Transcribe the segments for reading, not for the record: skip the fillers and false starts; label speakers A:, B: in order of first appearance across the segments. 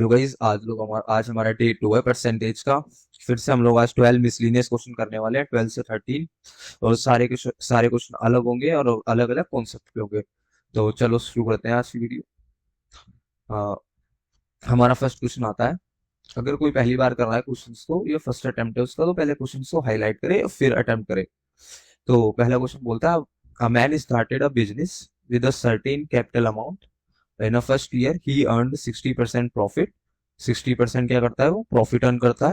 A: तो गाइस आज हमारा डे 2 है परसेंटेज का। फिर से हम लोग आज 12 मिसलिनियस क्वेश्चन करने वाले हैं, 12 से 13। और सारे क्वेश्चन अलग होंगे और अलग अलग कॉन्सेप्ट पे होंगे। तो चलो शुरू करते हैं आज की वीडियो। आ, हमारा फर्स्ट क्वेश्चन आता है। अगर कोई पहली बार कर रहा है क्वेश्चंस को, ये फर्स्ट अटेम्प्ट है उसका, तो पहले क्वेश्चंस को हाईलाइट करे और फिर अटेम्प्ट करे। तो पहला क्वेश्चन बोलता है, a man started a business with a certain capital amount. In a first year he earned 60% profit. 60% क्या करता है, वो प्रॉफिट अर्न करता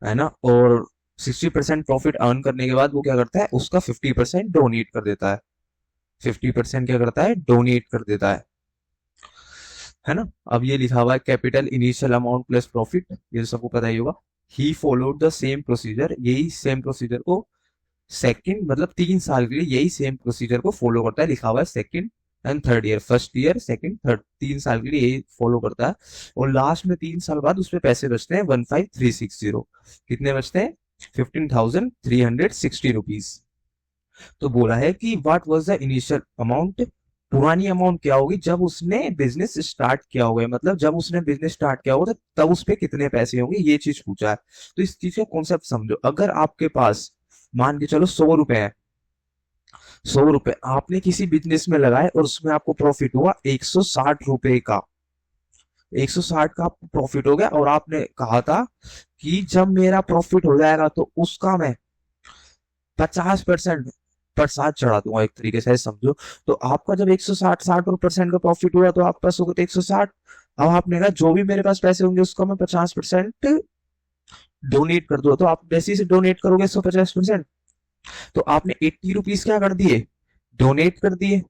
A: है ना। और 60% प्रॉफिट अर्न करने के बाद वो क्या करता है, उसका 50% डोनेट कर देता है। 50% क्या करता है, डोनेट कर देता है ना। अब ये लिखा हुआ है capital initial amount plus profit, ये तो सबको पता ही होगा। He followed the same procedure, यही सेम प्रोसीजर को सेकंड मतलब 3 साल के लिए यही सेम प्रोसीजर को फॉलो करता है। लिखा हुआ है second and third year, first year second third, 3 साल के लिए यही फॉलो करता है। और लास्ट में 3 साल बाद उसमें पैसे बचते हैं 15360। कितने बचते हैं, 15,360 रुपीज। तो बोला है कि what was the initial amount, पुरानी अमाउंट क्या होगी जब उसने बिजनेस स्टार्ट किया होगा, मतलब जब उसने बिजनेस स्टार्ट किया होगा तो तब उस पे कितने पैसे होंगे, ये चीज पूछा है। तो इस चीज का कॉन्सेप्ट समझो। अगर आपके पास मान के चलो 100 रुपए है, 100 रुपए आपने किसी बिजनेस में लगाए और उसमें आपको प्रॉफिट हुआ 160 रुपए का, 160 का आपको प्रॉफिट हो गया। और आपने कहा था कि जब मेरा प्रॉफिट हो जाएगा तो उसका मैं 50% प्रसाद चढ़ा दूंगा, एक तरीके से समझो। तो आपका जब 160 60% का प्रॉफिट हुआ तो आपके पास होगा तो 160। अब आपने कहा जो भी मेरे पास पैसे होंगे उसका मैं 50% डोनेट कर दूंगा। तो आप जैसे ही डोनेट करोगे 150%, तो आपने 80 रुपीज क्या कर दिए, डोनेट कर दिए।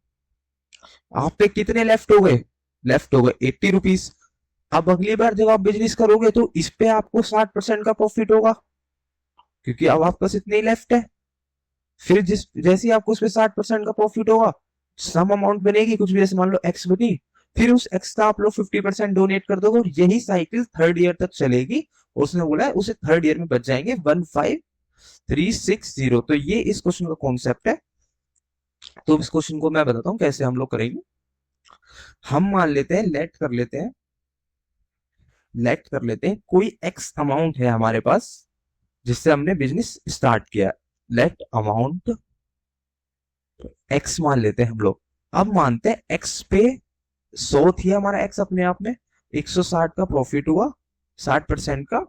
A: आप पे कितने लेफ्ट हो गए, लेफ्ट हो गए 80 रुपीज। अब अगली बार जब आप बिजनेस करोगे तो इस पे आपको 60% का प्रॉफिट होगा, क्योंकि अब आपके पास इतने ही लेफ्ट है। फिर जैसे ही आपको उस पे 60% का प्रॉफिट होगा, सम अमाउंट बनेगी कुछ भी, जैसे मान लो एक्स बनी, फिर उस एक्स का आप लोग 50% डोनेट कर दोगे और यही साइकिल थर्ड ईयर तक चलेगी। और उसने बोला है उसे थर्ड ईयर में बच जाएंगे 15,360। तो ये इस क्वेश्चन का कॉन्सेप्ट है। तो इस क्वेश्चन को मैं बताता हूँ कैसे हम लोग करेंगे। हम मान लेते हैं, लेट कर लेते हैं कोई एक्स अमाउंट है हमारे पास जिससे हमने बिजनेस स्टार्ट किया। लेट अमाउंट एक्स मान लेते हैं हम लोग। अब मानते हैं एक्स पे 100 थी हमारा एक्स अपने आप में, 160 का प्रॉफिट हुआ 60% का,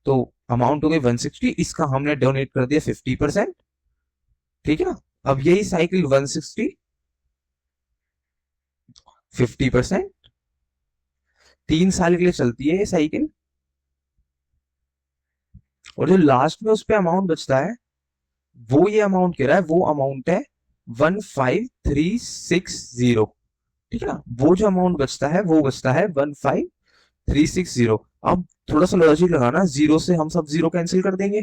A: तो अमाउंट हो गई 160। इसका हमने डोनेट कर दिया 50%। ठीक है ना। अब यही साइकिल 160 50%, 3 साल के लिए चलती है ये साइकिल। और जो लास्ट में उस पे अमाउंट बचता है, वो ये अमाउंट कह रहा है, वो अमाउंट है 15,360। ठीक है ना। वो जो अमाउंट बचता है वो बचता है 15,360। अब थोड़ा सा लॉजिक लगाना, जीरो से हम सब जीरो कैंसिल कर देंगे।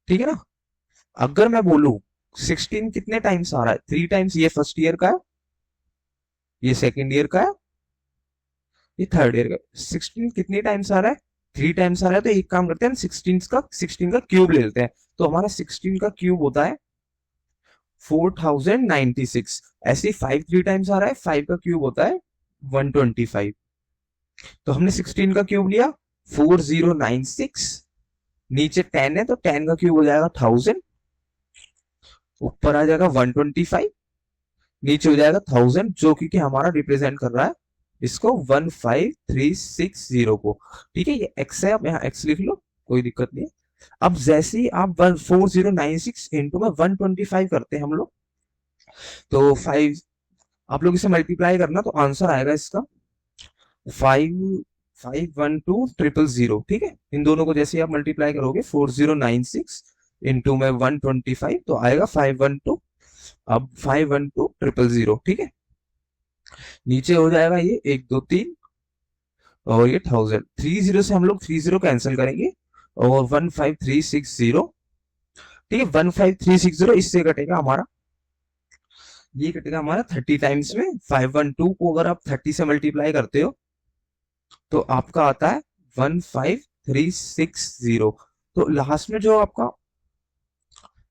A: ठीक है ना। अगर मैं बोलूं 16 कितने टाइम्स आ रहा है, 3 टाइम्स, ये फर्स्ट ईयर का है, ये सेकेंड ईयर का है, ये थर्ड ईयर का। 16 कितने टाइम्स आ रहा है, 3 टाइम्स आ रहा है। तो एक काम करते हैं, 16 का क्यूब ले लेते हैं। तो हमारा 16 का क्यूब होता है 4096। ऐसे ही 5 3 टाइम्स आ रहा है, 5 का क्यूब होता है 125। तो हमने 16 का क्यूब लिया 4096। नीचे 10 है तो 10 का क्यूब हो जाएगा 1000। ऊपर आ जाएगा 125, नीचे हो जाएगा 1000, जो कि हमारा रिप्रेजेंट कर रहा है इसको 15,360 को। ठीक है, ये एक्स है, अब यहाँ एक्स लिख लो, कोई दिक्कत नहीं है। अब जैसे ही आप 4096 इंटू में 125 करते हैं हम लोग, तो 5, आप लोग इसे मल्टीप्लाई करना तो आंसर आएगा इसका 5,512,000। ठीक है, इन दोनों को जैसे आप मल्टीप्लाई करोगे 4096 इंटू में 125 तो आएगा 512। अब 512,000। ठीक है, नीचे हो जाएगा ये 1 2 3 और ये 1000। 30 से हम लोग 30 कैंसिल करेंगे और 15,360। ठीक है, 15,360 इससे कटेगा हमारा, ये कटेगा हमारा 30 टाइम्स में। 512 को अगर आप 30 से मल्टीप्लाई करते हो तो आपका आता है 15,360। तो लास्ट में जो आपका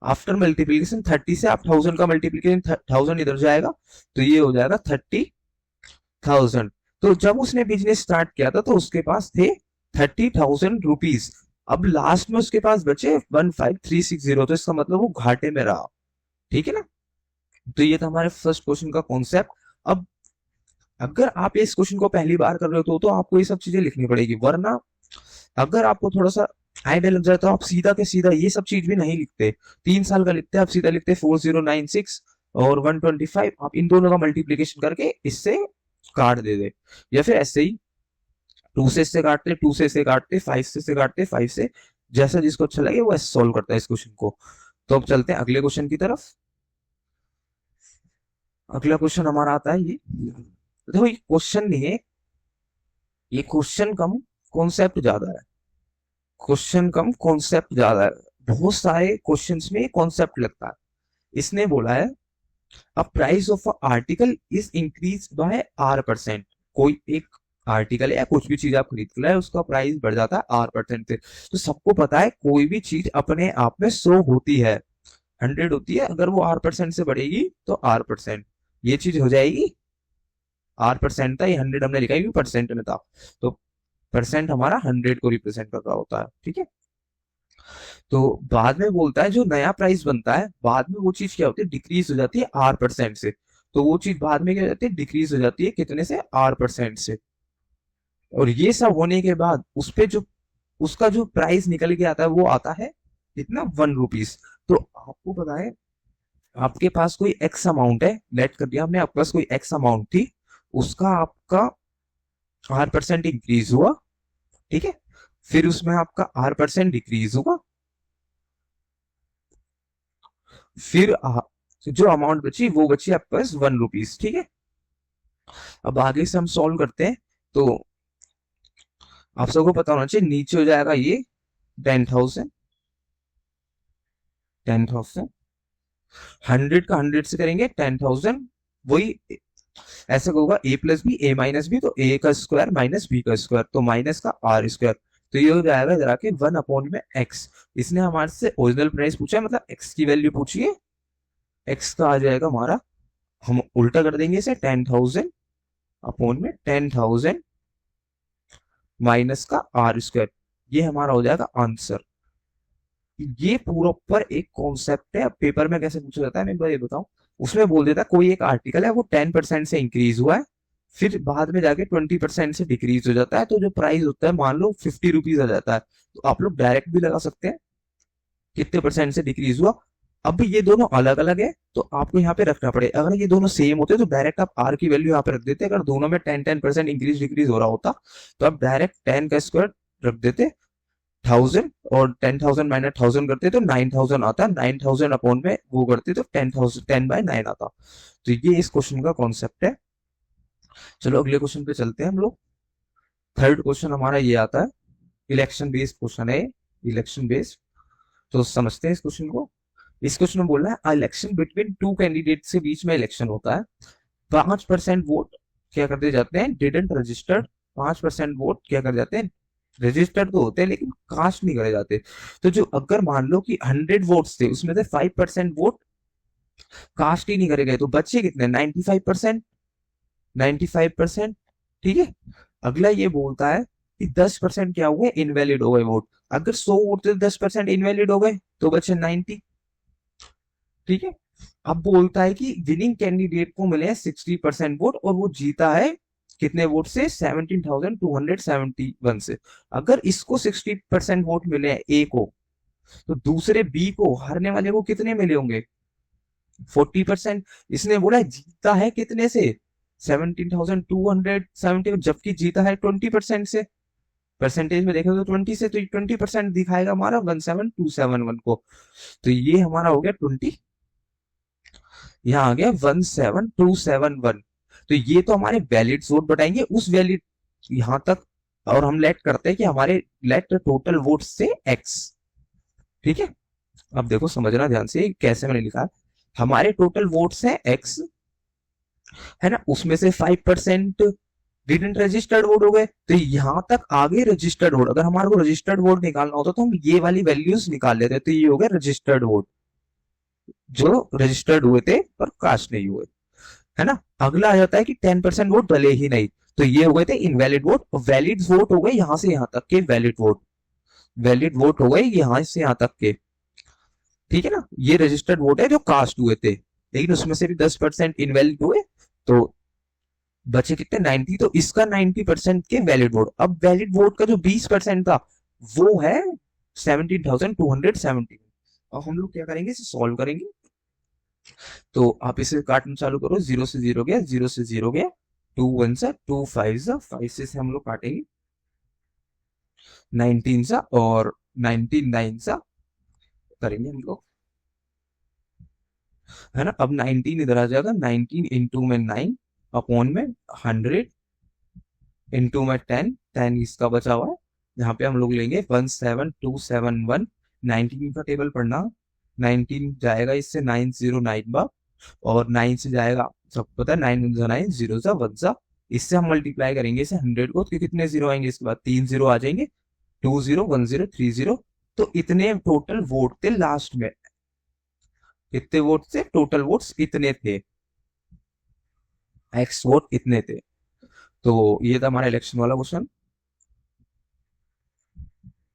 A: आफ्टर मल्टीप्लीकेशन 30 से आप 1000 का मल्टीप्लीकेशन 1000 इधर जाएगा, तो ये हो जाएगा 30,000। तो जब उसने बिजनेस स्टार्ट किया था तो उसके पास थे 30,000 रुपीज। अब लास्ट में उसके पास बचे 15,360, तो इसका मतलब वो घाटे में रहा। ठीक है ना। तो ये था हमारे फर्स्ट क्वेश्चन का कॉन्सेप्ट। अब अगर आप इस क्वेश्चन को पहली बार कर रहे हो तो आपको ये सब चीजें लिखनी पड़ेगी, वरना अगर आपको थोड़ा सा आइडिया लग जाए तो आप सीधा के सीधा ये सब चीज भी नहीं लिखते। 3 साल का लिखते आप सीधा लिखते 4096 और 125, आप इन दोनों का मल्टीप्लीकेशन करके इससे काट दे दे, या फिर ऐसे ही 2 से काटते, 2 से काटते, 5 से काटते, 5 से, जैसा जिसको अच्छा लगे वो ऐसे सॉल्व करता है इस क्वेश्चन को। तो अब चलते हैं अगले क्वेश्चन की तरफ। अगला क्वेश्चन हमारा आता है ये, देखो ये क्वेश्चन नहीं है, ये क्वेश्चन कम कॉन्सेप्ट ज्यादा है। क्वेश्चन कम कॉन्सेप्ट ज्यादा है, बहुत सारे क्वेश्चंस में कॉन्सेप्ट लगता है। इसने बोला है a price of a article is increase by R%। कोई एक आर्टिकल है या कुछ भी चीज आप खरीद रहे हैं उसका प्राइस बढ़ जाता है R% से। तो सबको पता है कोई भी चीज अपने आप में 100 होती है, 100 होती है, अगर वो R% से बढ़ेगी तो R%, ये चीज हो जाएगी। R% था, ये 100 हमने लिखा है परसेंट में था, तो परसेंट हमारा 100 को रिप्रेजेंट कर रहा होता है। ठीक है। तो बाद में बोलता है जो नया प्राइस बनता है बाद में वो चीज क्या होती है, डिक्रीज हो जाती है R% से। तो वो चीज बाद में क्या हो जाती है, डिक्रीज हो जाती है कितने से, R% से। और ये सब होने के बाद उस पे जो उसका जो प्राइस निकल के आता है वो आता है कितना, 1 रुपीज। तो आपको पता है आपके पास कोई एक्स अमाउंट है, लेट कर दिया हमने, आपके पास कोई एक्स अमाउंट थी, उसका आपका R% इंक्रीज हुआ। ठीक है। फिर उसमें आपका R% डिक्रीज हुआ, फिर जो अमाउंट बची वो बची आपके पास 1 रुपीज। ठीक है। अब आगे से हम सॉल्व करते हैं। तो आप सबको पता होना चाहिए नीचे हो जाएगा ये 10,000, 10,000, 100 का 100 से करेंगे 10,000, वही ऐसा होगा A+B, A-B, तो A का स्क्वायर माइनस B का स्क्वायर, तो माइनस का R²। तो ये हो जाएगा इधर आके 1 में x। इसने हमारे से ओरिजिनल प्राइस पूछा है, मतलब x की वैल्यू पूछी है, x का आ जाएगा हमारा, हम उल्टा कर देंगे इसे, 10,000 अपॉन में 10,000 माइनस का R²। ये हमारा हो जाएगा आंसर। ये पूरा ऊपर एक कॉन्सेप्ट है। अब पेपर में कैसे पूछा जाता है मैं एक बार ये बताऊं। उसमें बोल देता है कोई एक आर्टिकल है वो 10% से इंक्रीज हुआ है, फिर बाद में जाके 20% से डिक्रीज हो जाता है, तो जो प्राइस होता है मान लो 50 रुपीज आ जाता है। तो आप लोग डायरेक्ट भी लगा सकते हैं कितने परसेंट से डिक्रीज हुआ। अब ये दोनों अलग अलग है तो आपको यहाँ पे रखना पड़ेगा। अगर ये दोनों सेम होते तो डायरेक्ट आप आर की वैल्यू यहाँ पे रख देते। अगर दोनों में 10-10% इंक्रीज डिक्रीज हो रहा होता तो आप डायरेक्ट 10 का स्क्वायर रख देते 1000, और 10,000 माइनस 1000 करते तो 9,000 आता, 9,000 अपॉन में वो करते तो 10,000, 10/9 आता। तो ये इस क्वेश्चन का कॉन्सेप्ट है। चलो अगले क्वेश्चन पे चलते हैं हम लोग। थर्ड क्वेश्चन हमारा ये आता है, इलेक्शन बेस्ड क्वेश्चन है, इलेक्शन बेस्ड। तो समझते हैं इस क्वेश्चन को। इस क्वेश्चन में बोल रहा है इलेक्शन बिटवीन टू कैंडिडेट के बीच में इलेक्शन होता है, 5% वोट क्या करते जाते हैं, डिडंट रजिस्टर्ड। 5% वोट क्या कर जाते हैं, रजिस्टर्ड तो होते हैं लेकिन कास्ट नहीं करे जाते। तो जो अगर मान लो कि 100 वोट्स थे उसमें से 5% वोट कास्ट ही नहीं करे गए, तो बच्चे कितने, 95%, 95%। ठीक है। अगला ये बोलता है कि 10% क्या हुए, इनवैलिड हो गए वोट। अगर 100 वोट थे 10% इनवैलिड हो गए तो बचे 90। ठीक है। अब बोलता है कि विनिंग कैंडिडेट को मिले 60% वोट और वो जीता है कितने वोट से, 17,271 से। अगर इसको 60% वोट मिले हैं ए को, तो दूसरे बी को, हारने वाले को कितने मिले होंगे, 40%। इसने बोला जीता है कितने से, 17,270, जबकि जीता है 20% से। परसेंटेज में देखें तो 20 से, तो 20% दिखाएगा हमारा 17,271 को। तो ये हमारा हो गया 20, यहाँ आ गया 17,271। तो ये तो हमारे वैलिड वोट बताएंगे उस वैलिड यहां तक। और हम लेट करते हैं कि हमारे लेट टोटल वोट से एक्स। ठीक है। अब देखो समझना ध्यान से कैसे मैंने लिखा है, हमारे टोटल वोट्स हैं एक्स, है ना, उसमें से 5% डिडंट रजिस्टर्ड वोट हो गए। तो यहां तक आगे रजिस्टर्ड वोट, अगर हमारे को रजिस्टर्ड वोट निकालना होता तो हम ये वाली वैल्यूज निकाल लेते, तो ये हो गया रजिस्टर्ड वोट, जो रजिस्टर्ड हुए थे पर कास्ट नहीं हुए, है ना। अगला आ जाता है कि 10% वोट डले ही नहीं, तो ये हो गए थे इनवैलिड वोट। वैलिड वोट हो गए यहाँ से यहाँ तक के वैलिड वोट, वैलिड वोट हो गए यहाँ से यहाँ तक के, ठीक है ना। ये रजिस्टर्ड वोट है जो कास्ट हुए थे, लेकिन उसमें से भी 10% इनवैलिड हुए, तो बचे कितने 90। तो इसका 90% के वैलिड वोट। अब वैलिड वोट का जो 20% था वो है 17,270। अब हम लोग क्या करेंगे, इसे सॉल्व करेंगे। तो आप इसे काटना चालू करो, 0 से 0 गया, 0 से 0 गया, 2 1 सा, 2 5 सा, 5 से हम लोग काटेंगे, 19 सा और 19 9 सा करेंगे हम लोग, है ना। अब 19 इधर आ जाएगा, 19 इंटू में 9 अपॉन में 100 इंटू में 10, 10 इसका बचा हुआ है। यहाँ पे हम लोग लेंगे 17271। 19 का टेबल पढ़ना, 19 जाएगा इससे 909 बार, और 9 से जाएगा, सबको पता है 9 × 9 0 सा 1 सा। इससे हम मल्टीप्लाई करेंगे इसे 100 को, तो कितने जीरो आएंगे इसके बाद, 3 जीरो आ जाएंगे, 2 0 1 0 3 0। तो इतने टोटल वोट थे लास्ट में, कितने वोट थे टोटल, वोट्स इतने थे, एक्स वोट इतने थे। तो ये था हमारा इलेक्शन वाला क्वेश्चन।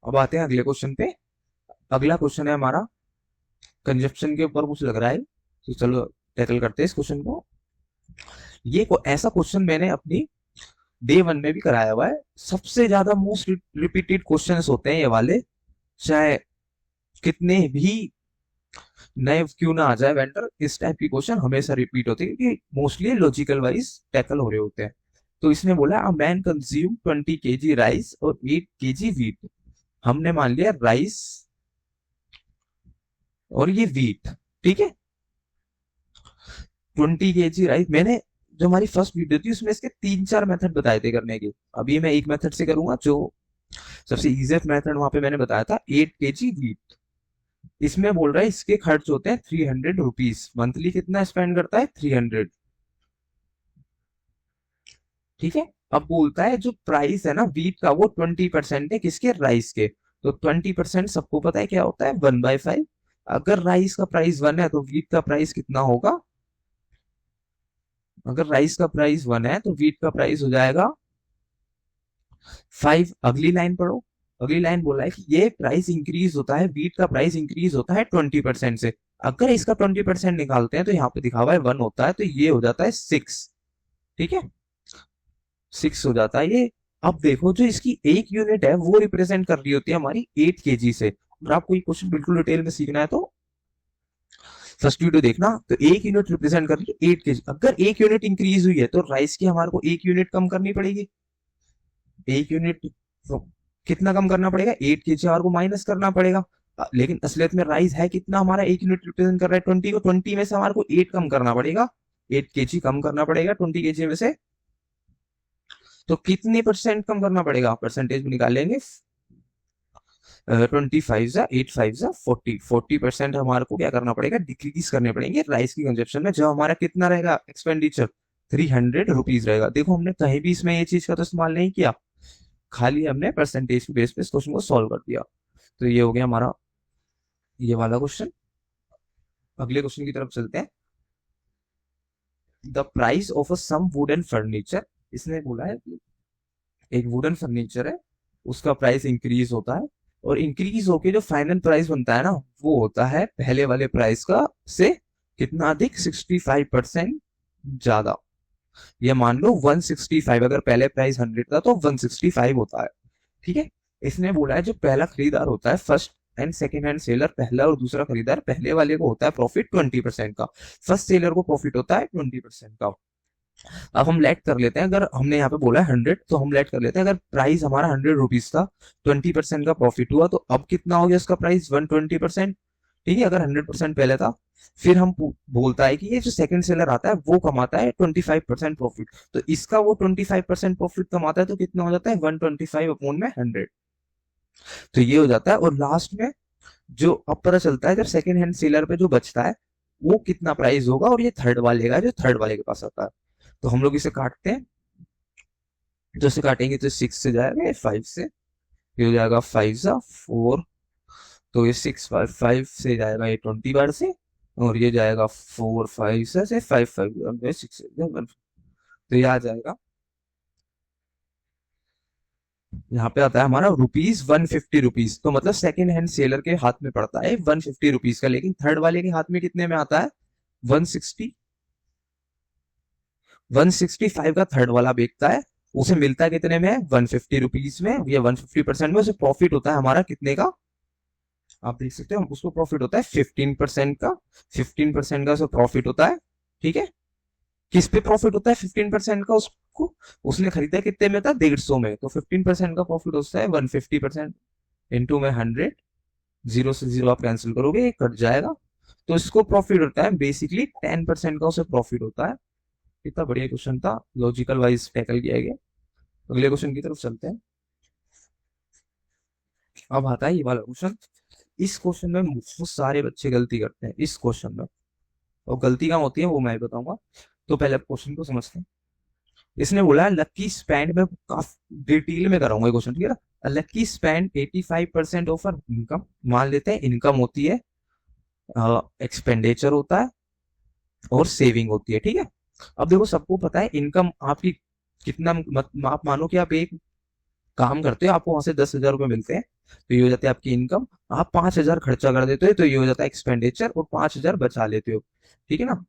A: अब आते हैं अगले क्वेश्चन पे। अगला क्वेश्चन है हमारा कंजप्शन के ऊपर कुछ लग रहा है, तो चलो टैकल करते हैं इस क्वेश्चन को। ये ऐसा क्वेश्चन मैंने अपनी डे 1 में भी कराया हुआ है। सबसे ज्यादा मोस्ट रिपीटेड क्वेश्चंस होते हैं ये वाले, चाहे कितने भी नए क्यों ना आ जाए वेंडर, इस टाइप की क्वेश्चन हमेशा रिपीट होती है, क्योंकि मोस्टली लॉजिकल वाइज टैकल हो रहे होते हैं। तो इसमें बोला a man consume 20 kg rice और 8 kg वीट। हमने मान लिया राइस और ये वीट, ठीक है। 20 kg राइस, मैंने जो हमारी फर्स्ट वीडियो थी उसमें इसके 3 4 मेथड बताए थे करने के। अभी मैं एक मेथड से करूंगा, जो सबसे इजीएस्ट मेथड वहां पे मैंने बताया था, 8 kg वीट। इसमें बोल रहा है इसके खर्च होते हैं 300 रुपीज, मंथली कितना स्पेंड करता है 300, ठीक है। अब बोलता है जो प्राइस है ना वीट का वो 20% है किसके, राइस के। तो 20% सबको पता है क्या होता है, 1/5। अगर राइस का प्राइस 1 है तो वीट का प्राइस कितना होगा, अगर राइस का प्राइस 1 है तो वीट का प्राइस हो जाएगा 5। अगली लाइन पढ़ो, अगली लाइन बोला है कि ये प्राइस इंक्रीज होता है, वीट का प्राइस इंक्रीज होता है 20% से। अगर इसका 20% निकालते हैं तो यहाँ पे दिखा हुआ है 1 होता है, तो ये हो जाता है 6, ठीक है, 6 हो जाता है ये। अब देखो जो इसकी एक यूनिट है वो रिप्रेजेंट कर रही होती है हमारी 8 kg से। अगर आपको ये क्वेश्चन बिल्कुल डिटेल में सीखना है तो फर्स्ट वीडियो देखना। तो एक यूनिट रिप्रेजेंट कर रही है 8 kg। अगर एक यूनिट इंक्रीज हुई है तो राइस की हमारे को एक यूनिट कम करनी पड़ेगी, एक यूनिट तो कितना कम करना पड़ेगा, 8 kg हमारे को माइनस करना पड़ेगा। लेकिन असलियत में राइस है कितना, हमारा एक यूनिट रिप्रेजेंट कर रहा है 20 को, 20 में से हमारे को 8 कम करना पड़ेगा, 8 kg कम करना पड़ेगा 20 kg में से। तो कितने परसेंट कम करना पड़ेगा, परसेंटेज में निकाल लेंगे, 25 जा 8 5 जा 40% हमारे को क्या करना पड़ेगा, डिक्रीज करने पड़ेंगे राइस की कंजप्शन में। जो हमारा कितना रहेगा एक्सपेंडिचर, 300 रुपीज रहेगा। देखो हमने कहीं भी इसमें ये चीज का तो इस्तेमाल नहीं किया, खाली हमने परसेंटेज के बेस पे इस क्वेश्चन को सॉल्व कर दिया। तो ये हो गया हमारा ये वाला क्वेश्चन। अगले क्वेश्चन की तरफ चलते हैं। The price of a some wooden furniture, इसने बोला है कि एक वुडन फर्नीचर है, उसका प्राइस इंक्रीज होता है, और इंक्रीज होके जो फाइनल प्राइस बनता है ना वो होता है पहले वाले प्राइस का से कितना अधिक, 65% ज्यादा। ये मान लो 165, अगर पहले प्राइस 100 था तो 165 होता है, ठीक है। इसने बोला है जो पहला खरीदार होता है, first and second hand seller, पहला और दूसरा खरीदार, पहले वाले को होता है प्रॉफिट 20% का, फर्स्ट सेलर को प्रॉफिट होता है 20% का। अब हम लेट कर लेते हैं, अगर हमने यहाँ पे बोला है 100 तो हम लेट कर लेते हैं, अगर प्राइस हमारा 100 रुपीज था, 20% का प्रॉफिट हुआ, तो अब कितना हो गया उसका प्राइस 120%, ठीक है। अगर 100% पहले था, फिर हम बोलता है कि ये जो सेकंड सेलर आता है वो कमाता है 25% प्रॉफिट, तो इसका वो 25% प्रॉफिट कमाता है, तो कितना हो जाता है 125 अपॉन में 100। तो ये हो जाता है, और लास्ट में जो अब पता चलता है जब सेकंड हैंड सेलर पे जो बचता है वो कितना प्राइस होगा, और ये थर्ड वाले का जो थर्ड वाले के पास आता है। तो हम लोग इसे काटते हैं, तो इसे काटेंगे तो 6 से जाएगा, ये 5 से, ये हो जाएगा 5 सा 4, तो ये 6 5 से जाएगा ये 20 बार से, और ये जाएगा 4 5 से 5 5 6 1, तो ये आ जाएगा यहाँ पे आता है हमारा रुपीज 150 रुपीज, तो मतलब सेकंड हैंड सेलर के हाथ में पड़ता है 150 रुपीज का, लेकिन थर्ड वाले के हाथ में कितने में आता है 160, 165 का थर्ड वाला बेचता है, उसे मिलता है कितने में 150 रुपीज में, ये 150% में उसे प्रॉफिट होता है हमारा कितने का, आप देख सकते हो उसको प्रॉफिट होता है 15% का, 15% का उसे प्रॉफिट होता है। ठीक है, किस पे प्रॉफिट होता है 15% का उसको, उसने खरीदा कितने में था 150 में, तो 15% का प्रॉफिट होता है 150% इंटू में 100, जीरो से जीरो आप कैंसिल करोगे ये कट जाएगा, तो इसको प्रॉफिट होता है बेसिकली 10% का उसे प्रॉफिट होता है। कितना बढ़िया क्वेश्चन था, लॉजिकल वाइज टैकल किया गया। अगले क्वेश्चन की तरफ चलते हैं। अब आता है ये वाला क्वेश्चन, इस क्वेश्चन में बहुत सारे बच्चे गलती करते हैं इस क्वेश्चन में, और गलती कहाँ होती है वो मैं बताऊंगा। तो पहले क्वेश्चन को समझते हैं। इसने बोला लकी स्पेंड में, काफी डिटेल में कराऊंगा क्वेश्चन, ठीक है ना। लकी स्पेंड 85% ऑफ इनकम, मान लेते हैं इनकम होती है, एक्सपेंडिचर होता है और सेविंग होती है, ठीक है। अब देखो सबको पता है इनकम आपकी कितना, आप मानो कि आप एक काम करते हो, आपको वहां से 10,000 रुपये मिलते हैं, तो ये हो जाती है आपकी इनकम। आप 5,000 खर्चा कर देते हो तो ये हो जाता है एक्सपेंडिचर, और 5,000 बचा लेते हो, ठीक है ना।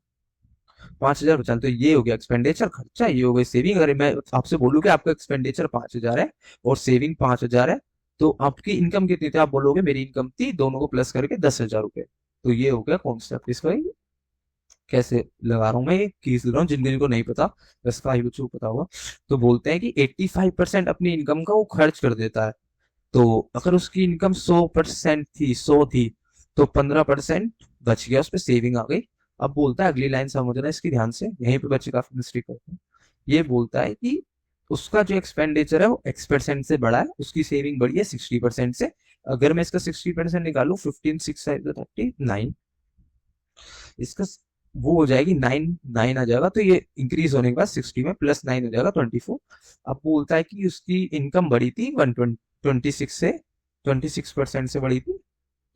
A: 5,000 बचा लेते हो, ये हो गया एक्सपेंडिचर खर्चा, ये हो गई सेविंग। अगर मैं आपसे बोलूं कि आपका एक्सपेंडिचर 5,000 है और सेविंग 5,000 है, तो आपकी इनकम कितनी थी, आप बोलोगे मेरी इनकम थी दोनों को प्लस करके 10,000 रुपये। तो ये हो गया कॉन्सेप्ट इसका। कैसे लगा रहा हूँ मैं, ये कीज लगा रहा हूँ, जिन जिनको नहीं पता, बस काफी बच्चों को पता होगा। तो बोलते हैं कि 85% अपनी इनकम का वो खर्च कर देता है, तो अगर उसकी इनकम 100% थी, 100 थी, तो 15% बच गया, उस पर सेविंग आ गई। अब बोलता है, अगली लाइन समझना इसकी ध्यान से, यहीं पे बच्चे काफी मिस्टेक करते हैं। ये बोलता है कि उसका जो एक्सपेंडिचर है वो X% से बढ़ा है, उसकी सेविंग बढ़ी है 60% से। अगर मैं इसका 60% निकालू, 15 6 39, इसका वो हो जाएगी 9 9 आ जाएगा, तो ये इंक्रीज होने के बाद 60 में प्लस 9 हो जाएगा 24। अब बोलता है कि उसकी इनकम बढ़ी थी 126 से, 26% से बढ़ी थी,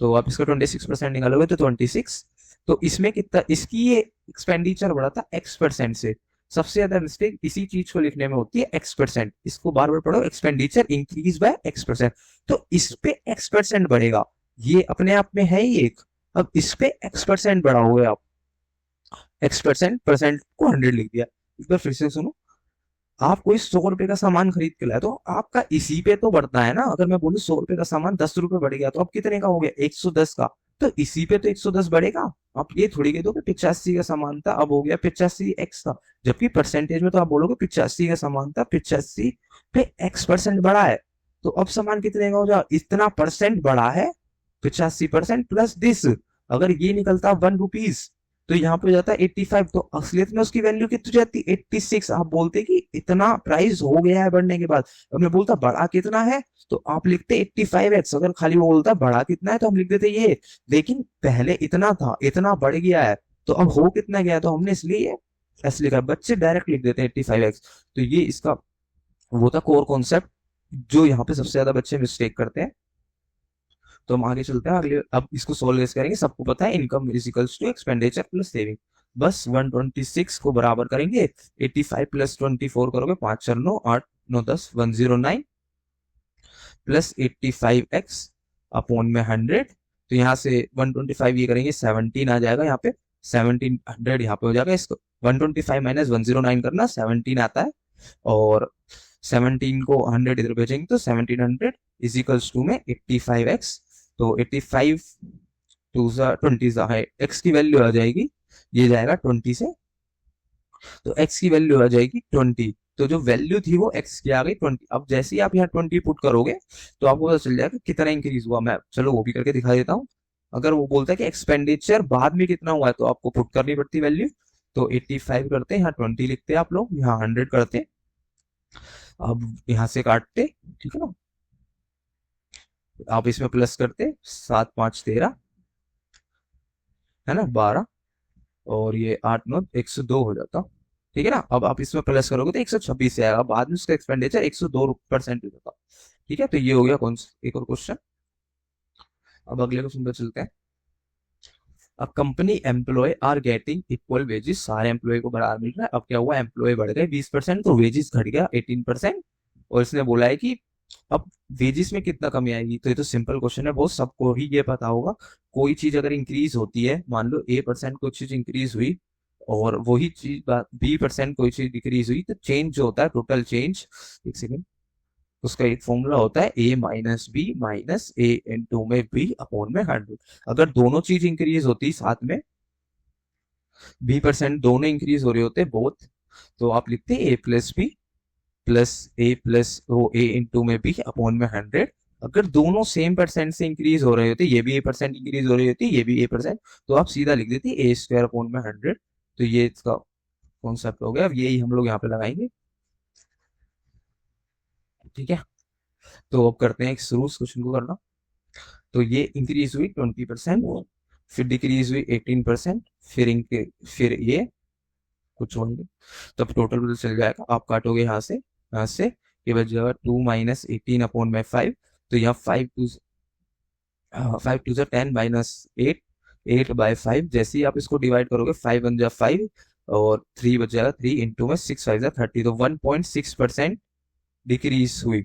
A: तो आप इसका 26% निकालोगे तो 26। तो इसमें कितना, इसकी ये एक्सपेंडिचर बढ़ा था X% से। सबसे ज्यादा मिस्टेक इसी चीज को लिखने में होती है X%, इसको बार बार पढ़ो, एक्सपेंडिचर इंक्रीज बाय X%, तो इस पे X% बढ़ेगा, ये अपने आप में है ही एक। अब इस पे X% बढ़ाओगे आप, X% परसेंट को 100 लिख दिया। एक बार फिर से सुनो, आप कोई 100 रुपए का सामान खरीद के लाए, तो आपका इसी पे तो बढ़ता है ना। अगर मैं बोलूं 100 रुपए का सामान 10 रुपए बढ़ गया, तो अब कितने का हो गया 110 का, तो इसी पे तो 110 बढ़ेगा। आप ये थोड़ी कह दो कि 85 का सामान था अब हो गया 85x का, जबकि परसेंटेज में तो आप बोलोगे 85 का सामान था 85 पे X% बढ़ा है, तो अब सामान कितने का हो जाए, इतना परसेंट बढ़ा है, 85% प्लस दिस। अगर ये निकलता 1 रुपीज, तो यहाँ पे हो जाता है 85, तो असलियत में उसकी वैल्यू कितनी जाती 86। आप बोलते कि इतना प्राइस हो गया है बढ़ने के बाद, अब मैं बोलता बड़ा कितना है, तो आप लिखते 85x। अगर खाली वो बोलता बड़ा कितना है तो हम लिख देते ये, लेकिन पहले इतना था, इतना बढ़ गया है, तो अब हो कितना गया, तो हमने इसलिए ये ऐसे लिखा। बच्चे डायरेक्ट लिख देते हैं 85x। तो ये इसका वो था कोर कॉन्सेप्ट, जो यहाँ पे सबसे ज्यादा बच्चे मिस्टेक करते हैं। तो हम आगे चलते हैं, अगले अब इसको सोल्व कैसे करेंगे। सबको पता है income is equals to expenditure plus saving, बस 126 को बराबर करेंगे 85 प्लस 24 करोगे, 5 4 9 8 9 10 109 प्लस 85x अपॉन में 100, तो यहाँ से 125 ये करेंगे 17 आ जाएगा, यहाँ पे 1700 यहाँ पे हो जाएगा। इसको 125 माइनस 109 करना, 17 आता है, और 17 को 100 इधर भेजेंगे तो 1700 इज इक्वल्स टू में 85x। तो 85 टू 20 है, x की वैल्यू आ जाएगी, ये जाएगा 20 से, तो x की वैल्यू आ जाएगी 20। तो जो वैल्यू थी वो x की आ गई 20। अब जैसे ही आप यहाँ 20 पुट करोगे तो आपको पता चल जाएगा कितना इंक्रीज हुआ। मैं चलो वो भी करके दिखा देता हूँ। अगर वो बोलता है कि एक्सपेंडिचर बाद में कितना हुआ है, तो आपको पुट करनी पड़ती वैल्यू। तो 85 करते हैं, यहाँ 20 लिखते हैं आप लोग, यहाँ 100 करते हैं, अब यहाँ से काटते, ठीक है ना। आप इसमें प्लस करते, 7 5 13 है ना, 12, और ये 8 9 102 हो जाता, ठीक है ना। अब आप इसमें प्लस करोगे तो 126 से आएगा, बाद में उसका एक्सपेंडिचर 102% हो जाता, ठीक है। तो ये हो गया कौन सा एक और क्वेश्चन। अब अगले क्वेश्चन पे चलते हैं। अब company employ are getting equal wages, सारे एम्प्लॉय को बराबर मिल रहा है। अब क्या हुआ, एम्प्लॉय बढ़ गए 20%, तो वेजेस घट गया 18%, और इसने बोला है कि अब वेजिस में कितना कमी आएगी, तो ये तो सिंपल क्वेश्चन है, बहुत सबको ही ये पता होगा। कोई चीज अगर इंक्रीज होती है, मान लो A% कोई चीज इंक्रीज हुई और वही चीज B% कोई चीज डिक्रीज हुई, तो चेंज जो होता है, टोटल चेंज, एक सेकेंड, उसका एक फॉर्मूला होता है A-B - A में B अपॉन में 100। अगर दोनों चीज इंक्रीज होती साथ में, B% दोनों इंक्रीज हो रहे होते बोथ, तो आप लिखते A+B प्लस A प्लस वो A/B अपॉन में 100। अगर दोनों सेम परसेंट से इंक्रीज हो रहे होते, ये भी A% इंक्रीज हो रही होती, ये भी A%, तो आप सीधा लिख देते A² अपॉन में 100। तो ये इसका कॉन्सेप्ट हो गया। अब यही हम लोग यहाँ पे लगाएंगे, ठीक है। तो अब करते हैं एक शुरू क्वेश्चन को करना। तो ये इंक्रीज हुई 20%, फिर डिक्रीज हुई 18%, फिर ये कुछ होंगे, तब टोटल पता चल जाएगा। आप काटोगे यहाँ से ये बच जाएगा 2 - 18 अपॉन में 5। तो यहाँ 5 टू 10 -8, 8/5। जैसे ही आप इसको डिवाइड करोगे, 5 बन जाए 5 और 3 बच जाएगा 3, इंटू में 6 5 30, तो 1.6% डिक्रीज हुई।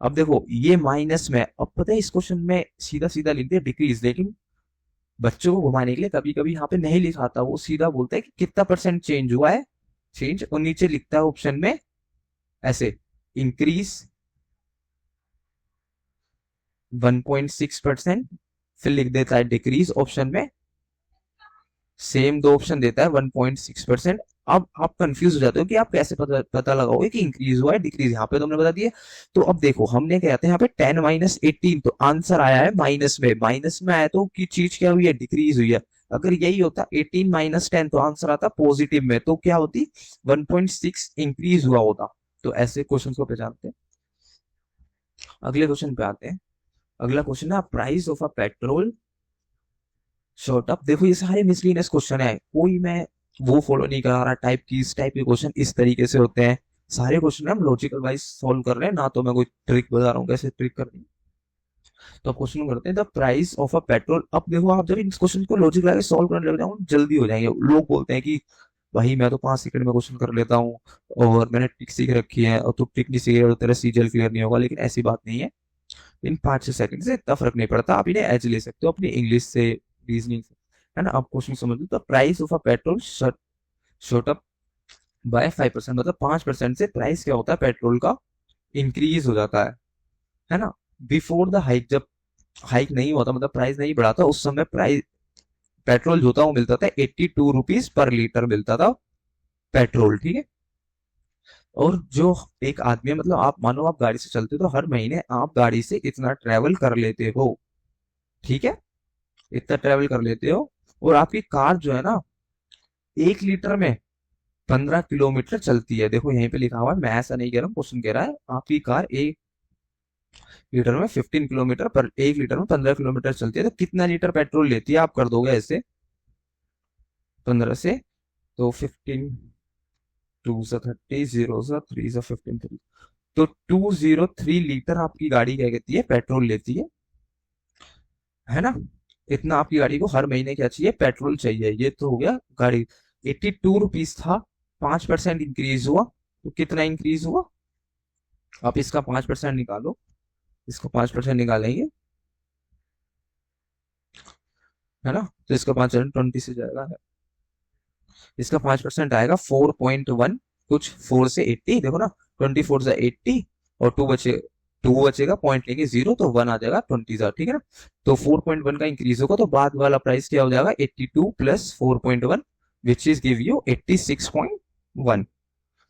A: अब देखो ये माइनस में, अब पता है इस क्वेश्चन में सीधा सीधा लिख दिया डिक्रीज, लेकिन बच्चों को घुमाने के लिए कभी कभी यहाँ पे नहीं लिखाता, वो सीधा बोलता है कि कितना परसेंट चेंज हुआ है, चेंज, और नीचे लिखता है ऑप्शन में ऐसे, इंक्रीज 1.6%, फिर लिख देता है डिक्रीज ऑप्शन में, सेम दो ऑप्शन देता है 1.6%। अब आप कंफ्यूज हो जाते हो कि आप कैसे पता लगाओगे कि इंक्रीज हुआ है डिक्रीज, यहाँ पे तो हमने बता दिया। तो अब देखो हमने क्या कहते हैं यहाँ पे 10 - 18, तो आंसर आया है माइनस में, माइनस में आया तो की चीज क्या हुई है, डिक्रीज हुई है। अगर यही होता 18 - 10, तो आंसर आता पॉजिटिव में, तो क्या होती 1.6 इंक्रीज हुआ होता। तो ऐसे क्वेश्चन को पहचानते हैं। अगले क्वेश्चन पे आते हैं। अगला क्वेश्चन है price of a petrol short up. देखो ये सारे मिसलिनियस क्वेश्चन है, कोई मैं वो फॉलो नहीं करा रहा टाइप की, इस टाइप के क्वेश्चन इस तरीके से होते हैं। सारे क्वेश्चन हम लॉजिकल वाइज सॉल्व कर रहे हैं ना, तो मैं कोई ट्रिक बता रहा हूँ कैसे ट्रिक करनी है। तो अब क्वेश्चन करते हैं the price of a petrol. अब देखो आप जब इन क्वेश्चन को लॉजिक लगा के सॉल्व करने लग जाओ, जल्दी हो जाएंगे। लोग बोलते हैं कि भाई मैं तो 5 सेकंड में क्वेश्चन कर लेता हूँ और मैंने ट्रिक सीख रखी है, और तू ट्रिक नहीं सीख तो तेरा सीजल क्लियर नहीं होगा, लेकिन ऐसी बात नहीं है। इन 5 6 सेकंड से इतना फर्क नहीं पड़ता, आप इन्हें एज ले सकते हो अपनी इंग्लिश से, रीजनिंग से, है ना। आप क्वेश्चन समझ लो, तो price of a petrol shot up by 5%, मतलब 5% से प्राइस क्या होता है पेट्रोल का, इंक्रीज हो जाता है ना। बिफोर द हाइक, जब हाइक नहीं होता मतलब प्राइस नहीं बढ़ाता, उस समय प्राइस पेट्रोल जो था वो मिलता था 82 रुपीज पर लीटर मिलता था पेट्रोल, ठीक है। और जो एक आदमी है, मतलब आप मानो आप गाड़ी से चलते हो, तो हर महीने आप गाड़ी से इतना ट्रेवल कर लेते हो, ठीक है, इतना ट्रेवल कर लेते हो। और आपकी कार जो है ना, 1 लीटर में 15 किलोमीटर चलती है। देखो यहीं पे लिखा हुआ है, मैं ऐसा नहीं कह रहा हूँ, क्वेश्चन कह रहा है आपकी कार 1 लीटर में 15 किलोमीटर, पर 1 लीटर में 15 किलोमीटर चलती है, तो कितना लीटर पेट्रोल लेती है, आप कर दोगे ऐसे 15 से, तो 15, 2 से 30, 0 से 3 से 15, 3, तो 203 लीटर आपकी गाड़ी क्या कहती है पेट्रोल लेती है ना। इतना आपकी गाड़ी को हर महीने क्या चाहिए, पेट्रोल चाहिए। ये तो हो गया गाड़ी, 82 रुपीज था, 5% इंक्रीज हुआ, तो कितना इंक्रीज हुआ, आप इसका 5% निकालो, इसका 5% निकालेंगे, है ना। तो इसका 5% 20 से जाएगा, इसका 5% आएगा 4.1, कुछ 4 से 80, देखो ना, 24 से 80 और 2 बचेगा, पॉइंट लेंगे 0, तो 1 आ जाएगा 20 का, ठीक है ना। तो 4.1 का इंक्रीज होगा, तो बाद वाला प्राइस क्या हो जाएगा, 82 plus 4.1, which is give you 86.1।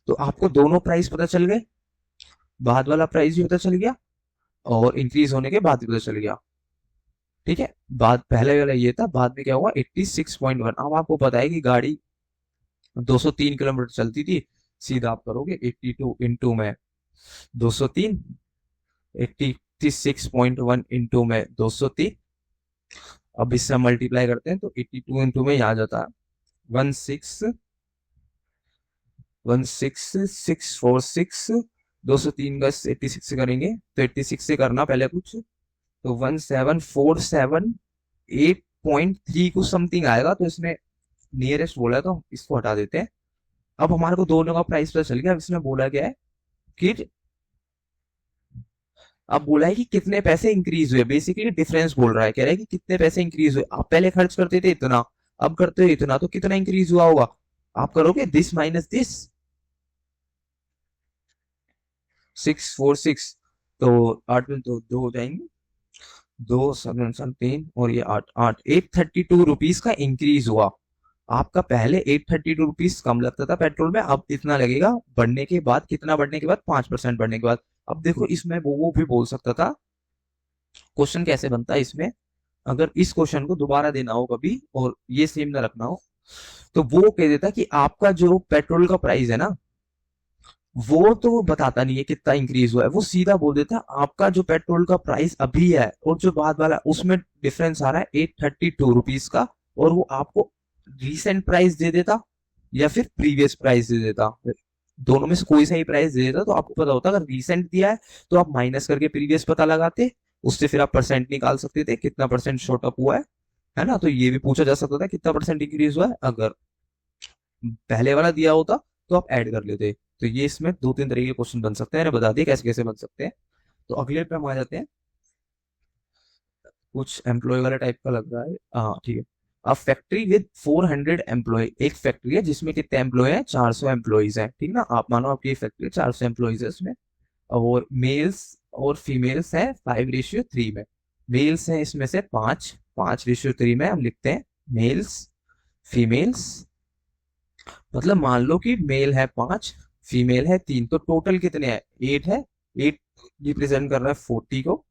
A: तो आपको दोनों प्राइस पता चल गए, बाद वाला प्राइस भी पता चल गया और इंक्रीज होने के बाद भी पता चल गया, ठीक है। बाद पहले वाला ये था, बाद में क्या हुआ 86.1। अब आपको पता है कि गाड़ी 203 किलोमीटर चलती थी, सीधा आप करोगे 82 इंटू में 203, 86.1 इंटू में 203। अब इससे मल्टीप्लाई करते हैं, तो 82 इंटू में यहाँ जाता है 16646, 203 का 86 से करेंगे, तो 86 से करना पहले कुछ, तो 17478.3 कुछ समथिंग आएगा, तो इसमें नियरेस्ट बोला है, तो इसको हटा देते हैं। अब हमारे को दोनों का प्राइस पता चल गया। अब इसमें बोला गया है कि अब बोला है कि कितने पैसे इंक्रीज हुए, बेसिकली डिफरेंस बोल रहा है, कह रहा है कि कितने पैसे इंक्रीज हुए। आप पहले खर्च करते थे इतना, अब करते हो इतना, तो कितना इंक्रीज हुआ होगा। आप करोगे दिस माइनस दिस, 646, तो 8 में तो 2 हो जाएंगे, 2 7 3 और ये 8 8, 832 रुपीज का इंक्रीज हुआ। आपका पहले 832 रुपीज कम लगता था पेट्रोल में, अब इतना लगेगा बढ़ने के बाद। कितना बढ़ने के बाद, 5% बढ़ने के बाद। अब देखो इसमें वो भी बोल सकता था। क्वेश्चन कैसे बनता है इसमें, अगर इस क्वेश्चन को दोबारा देना हो कभी और ये सेम ना रखना हो, तो वो कह देता कि आपका जो पेट्रोल का प्राइस है ना, वो तो बताता नहीं है कितना इंक्रीज हुआ है, वो सीधा बोल देता आपका जो पेट्रोल का प्राइस अभी है और जो बाद वाला उसमें डिफरेंस आ रहा है 832 रुपीज का, और वो आपको रीसेंट प्राइस दे देता या फिर प्रीवियस प्राइस दे देता। दोनों में से कोई सा ही प्राइस दे देता तो आपको पता होता। अगर रीसेंट दिया है तो आप माइनस करके प्रीवियस पता लगाते, उससे फिर आप परसेंट निकाल सकते थे कितना परसेंट शॉर्ट अप हुआ है ना। तो ये भी पूछा जा सकता था कितना परसेंट इंक्रीज हुआ है। अगर पहले वाला दिया होता तो आप ऐड कर लेते। तो ये इसमें 2 3 तरीके के क्वेश्चन बन सकते हैं, बता दिए कैसे कैसे बन सकते हैं। तो अगले पे हम आ जाते हैं। कुछ एम्प्लॉय वाला टाइप का लग रहा है, हाँ ठीक है। अब फैक्ट्री विद 400 एम्प्लॉय, एक फैक्ट्री है जिसमें कितने एम्प्लॉय हैं, 400 एम्प्लॉयज हैं, ठीक ना। आप मानो आपकी फैक्ट्री 400 एम्प्लॉयज है उसमें, और मेल्स और फीमेल्स है 5:3 में। मेल्स हैं इसमें से 5:3 में हम लिखते हैं मेल्स फीमेल्स। मतलब मान लो कि मेल है 5, फीमेल है 3, तो टोटल कितने हैं, 8 है। 8 रिप्रेजेंट कर रहा है 40 को,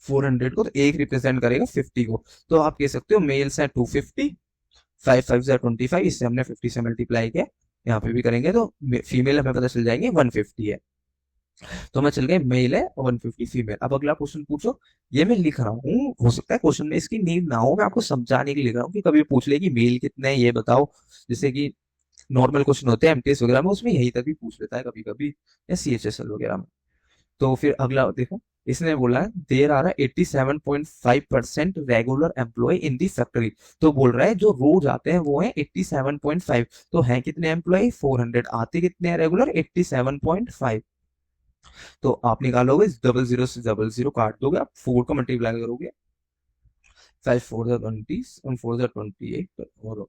A: 400 को, तो एक रिप्रेजेंट करेगा 50 को। तो आप कह सकते हो मेल्स हैं 250, 5 5 25, इससे हमने 50 से मल्टीप्लाई किया, यहाँ पे भी करेंगे तो फीमेल हमें पता चल जाएंगे 150 है। तो मैं चल गए मेल है और 150 फीमेल। अब अगला क्वेश्चन पूछो। ये मैं लिख रहा हूँ, हो सकता है क्वेश्चन में इसकी नीड ना हो, मैं आपको समझाने के लिए लिख रहा हूँ कि कभी पूछ ले कि मेल कितने हैं ये बताओ। जैसे कि नॉर्मल क्वेश्चन होते हैं एमटीएस वगैरह में, उसमें यही तक भी पूछ लेता है कभी कभी, या सीएचएसएल वगैरह में। तो फिर अगला देखो, इसने बोला है there are 87.5% regular employ in the factory. तो बोल रहा है जो रोज आते हैं वो है 87.5, तो हैं कितने एम्प्लॉय 400, आते कितने हैं रेगुलर 87.5। तो आप निकालोगे 00 से 00 काट दोगे, आप 4 का मल्टीप्लाई करोगे, 5 4 20 4 28, और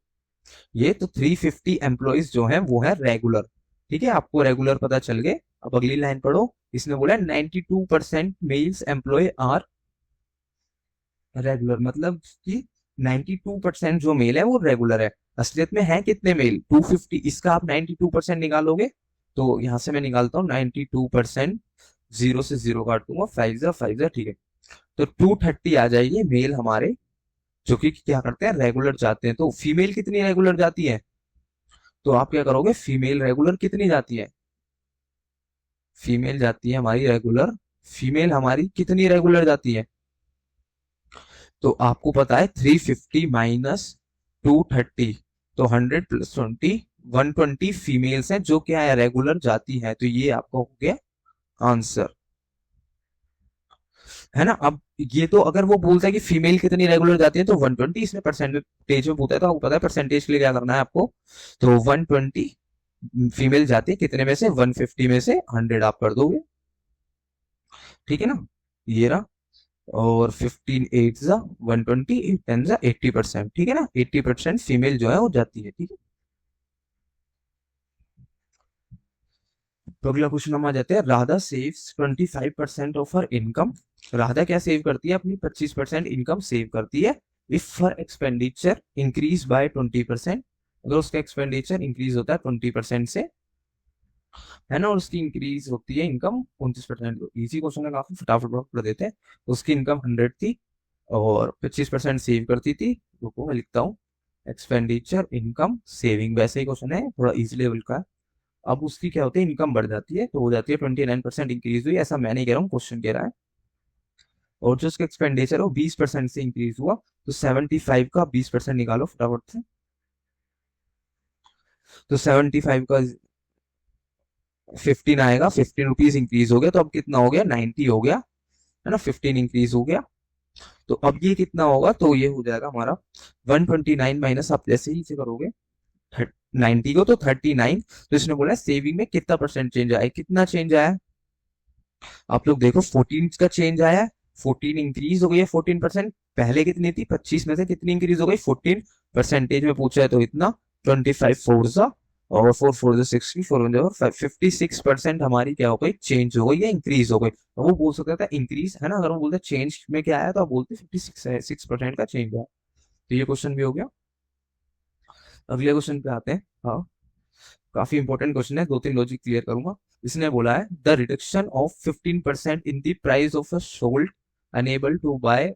A: ये तो 350 एम्प्लॉयज जो हैं वो है रेगुलर। ठीक है, आपको रेगुलर पता चल गए। अब अगली लाइन पढ़ो। इसने बोला 92% मेल्स एम्प्लॉय आर रेगुलर, मतलब कि 92% जो मेल है वो रेगुलर है। असलियत में है कितने मेल 250, इसका आप 92% निकालोगे। तो यहां से मैं निकालता हूँ 92%, 0 से 0 काट दूंगा, 5 ठीक है। तो 230 आ जाएगी मेल हमारे, जो कि क्या करते हैं रेगुलर जाते हैं। तो फीमेल कितनी रेगुलर जाती है, तो आप क्या करोगे, फीमेल रेगुलर कितनी जाती है, फीमेल जाती है हमारी रेगुलर, फीमेल हमारी कितनी रेगुलर जाती है। तो आपको पता है 350 माइनस 230, तो 100 प्लस 20, 120 फीमेल्स हैं जो क्या है रेगुलर जाती हैं। तो ये आपका हो गया आंसर, है ना। अब ये तो अगर वो बोलता है कि फीमेल कितनी रेगुलर जाती है तो 120, इसमें परसेंटेज में पूछता है तो आपको पता है परसेंटेज के लिए क्या करना है आपको। तो 120 फीमेल जाती है कितने में से, 150 में से 100 आप कर दोगे, ठीक है ना। ये रहा, और 15 8 जा 120, 8 10 जा 80%, ठीक है ना। 80% फीमेल जो है वो जाती है, ठीक है। तो अगला क्वेश्चन हम आ जाते हैं। Radha saves 25% of her income. Radha क्या सेव करती है, अपनी 25% इनकम सेव करती है। If her expenditure increase by 20%, अगर उसका एक्सपेंडिचर इंक्रीज होता है 20% से, है ना, और उसकी इंक्रीज होती है इनकम 29%। इजी क्वेश्चन है काफी, फटाफट पढ़ देते हैं। उसकी इनकम 100 थी और 25% सेव करती थी। रुको मैं लिखता हूँ, एक्सपेंडिचर इनकम सेविंग, वैसे ही क्वेश्चन है, थोड़ा इजी लेवल का है। अब उसकी क्या होती है, इनकम बढ़ जाती है तो हो जाती है 29% इंक्रीज हुई, ऐसा मैं नहीं कह रहा हूँ, क्वेश्चन कह रहा है। और जो उसका एक्सपेंडिचर है वो 20% से इंक्रीज हुआ, तो 75 का 20% निकालो फटाफट से। तो 75 का 15 आएगा, 15 रुपीज इंक्रीज हो गया, तो अब कितना हो गया 90 हो गया, है ना, 15 इंक्रीज हो गया। तो अब ये कितना होगा, तो ये हो जाएगा हमारा 129 माइनस, आप जैसे ही से करोगे 90 को तो 39। तो इसने बोला सेविंग में कितना परसेंट चेंज आया, कितना चेंज आया, आप लोग देखो 14 का चेंज आया है, 14 इंक्रीज हो गई है 14%। पहले कितनी थी, 25 में से कितनी इंक्रीज हो गई, 14 परसेंटेज में पूछा है तो इतना 25 फोर सा, और 4 फोर जो 60, 4 वन 56% हमारी क्या हो गई, चेंज हो गई या इंक्रीज हो गई। तो वो बोल सकता था इंक्रीज है ना, अगर हम बोलते चेंज में क्या आया तो आप बोलते 56 है, 6% का चेंज है। तो ये क्वेश्चन भी हो गया। अगले क्वेश्चन पे आते हैं। हाँ, काफी इंपॉर्टेंट क्वेश्चन है, दो तीन लॉजिक क्लियर करूंगा। इसने बोला है the reduction of 15% in the price of a salt enable to buy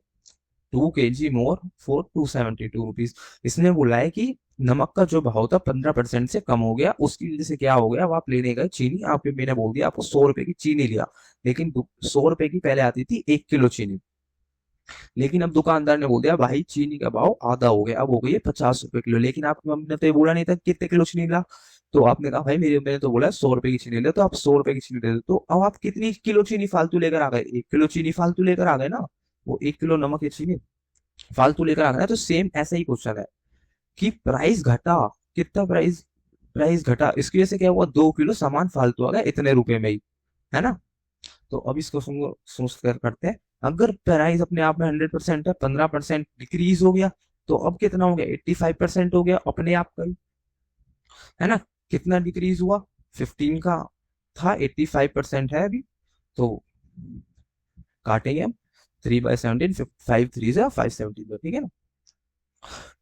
A: 2 kg more for 272 rupees. इसने बोला है कि नमक का जो भाव था 15% से कम हो गया, उसकी वजह से क्या हो गया, अब आप लेने गए चीनी, आप मैंने बोल दिया आपको 100 रुपए की चीनी लिया, लेकिन 100 रुपए की पहले आती थी 1 किलो चीनी, लेकिन अब दुकानदार ने बोल दिया भाई चीनी का भाव आधा हो गया, अब हो गई है 50 रुपए किलो, लेकिन आपकी मम्मी ने तो ये बोला नहीं था कितने किलो चीनी ला। तो आपने कहा भाई मेरी मैंने तो बोला 100 रुपए की चीनी ले, तो आप 100 रुपए की चीनी दे दो। तो अब आप कितनी किलो चीनी फालतू लेकर आ गए, 1 किलो चीनी फालतू लेकर आ गए ना, वो 1 किलो नमक या चीनी फालतू लेकर आ गए ना। तो सेम ऐसा ही क्वेश्चन है कि प्राइस घटा, कितना प्राइस, प्राइस घटा, इसकी वजह से क्या हुआ, 2 किलो सामान फालतू आ गया इतने रुपए में ही, है ना। तो अब इस क्वेश्चन को सोच कर करते हैं। अगर प्राइस अपने आप में 100% है, 15% डिक्रीज हो गया, तो अब कितना हो गया, 85% हो गया अपने आप का ही, है ना। कितना डिक्रीज हुआ, 15 का था, 85% है अभी। तो काटेंगे हम 3/17, 5 3 से 517, ठीक है ना।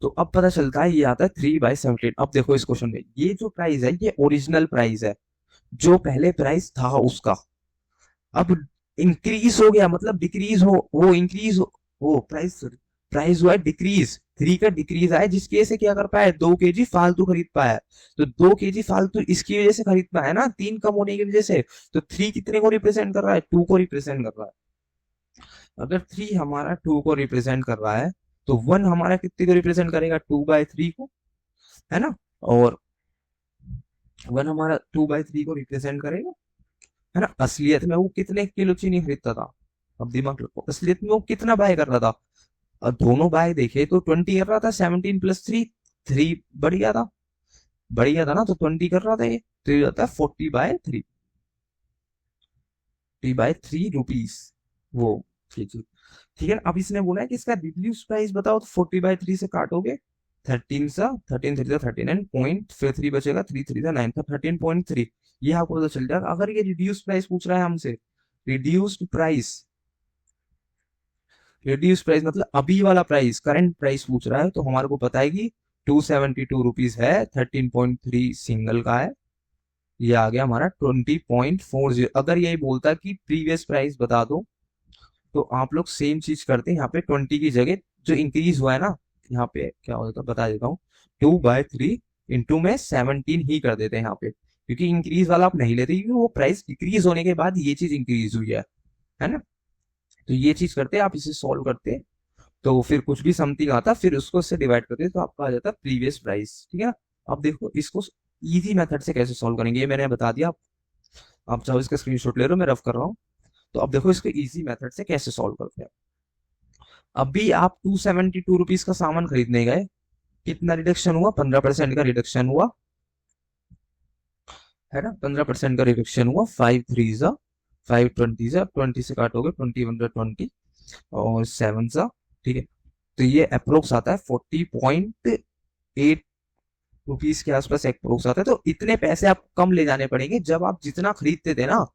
A: तो अब पता चलता है ये आता है 3/17। अब देखो इस क्वेश्चन में ये जो प्राइस है ये ओरिजिनल प्राइस है, जो पहले प्राइस था उसका, अब इंक्रीज हो गया मतलब डिक्रीज हो, वो इंक्रीज हो प्राइस, प्राइस हुआ है डिक्रीज, 3 का डिक्रीज आया, जिसकी वजह से क्या कर पाया, 2 kg फालतू खरीद पाया। तो 2 kg फालतू इसकी वजह से खरीद पाया ना, 3 कम होने की वजह से। तो 3 कितने को रिप्रेजेंट कर रहा है, 2 को रिप्रेजेंट कर रहा है। अगर 3 हमारा 2 को रिप्रेजेंट कर रहा है, तो 1 हमारा कितने को रिप्रेजेंट करेगा, 2/3 को, है ना। और 1 हमारा 2/3 को रिप्रेजेंट करेगा, है ना। असलियत में वो कितने किलो चीनी खरीदता था, अब दिमाग लगाओ, असलियत में वो कितना बाय कर रहा था। और दोनों बाय देखे तो 20 कर रहा था, 17 + 3, 3 बढ़ गया था ना, तो 20 कर रहा था ये, तो ये जाता है 40/3 वो, ठीक है। ठीक है, अब इसने बोला है कि इसका रिड्यूस प्राइस बताओ, तो 40/3 से काटोगे, 13 सा 13 3 39 पॉइंट, फिर 3 बचेगा, 3 3 9 था 13.3। ये आपको पता चल जाएगा। अगर ये रिड्यूस प्राइस पूछ रहा है हमसे, रिड्यूस्ड प्राइस, रिड्यूस प्राइस मतलब अभी वाला प्राइस, करंट प्राइस पूछ रहा है, तो हमारे को पता है कि 272 रुपीज है, 13.3 सिंगल का है, ये आ गया हमारा 20.40। अगर यही बोलता कि प्रीवियस प्राइस बता दो, तो आप लोग सेम चीज करते हैं, यहाँ पे 20 की जगह जो इंक्रीज हुआ है ना, यहाँ पे क्या होता है बता देता हूँ, 2/3 इंटू में 17 ही कर देते हैं यहाँ पे, क्योंकि इंक्रीज वाला आप नहीं लेते, क्योंकि वो प्राइस डिक्रीज होने के बाद ये चीज इंक्रीज हुई है ना। तो ये चीज करते हैं, आप इसे सॉल्व करते हैं, तो फिर कुछ भी समथिंग आता, फिर उसको इससे डिवाइड करते हैं, तो आपका आ जाता है प्रीवियस प्राइस, ठीक है ना। अब देखो इसको इजी मेथड से कैसे सॉल्व करेंगे, ये मैंने बता दिया, आप चाहो इसका स्क्रीनशॉट ले लो, मैं रफ कर रहा हूँ। तो अब देखो इसको इजी मेथड से कैसे सॉल्व करते हैं। अभी आप 272 रुपीज का सामान खरीदने गए, कितना रिडक्शन हुआ, 15% का रिडक्शन हुआ, है ना, 15% का रिडक्शन हुआ, 5 3 5 20 20 से काटोगे, 20 1 20 और 7 सा, ठीक है। तो ये अप्रोक्स आता है 40.8 रुपीज के आसपास अप्रोक्स आता है। तो इतने पैसे आप कम ले जाने पड़ेंगे, जब आप जितना खरीदते थे ना,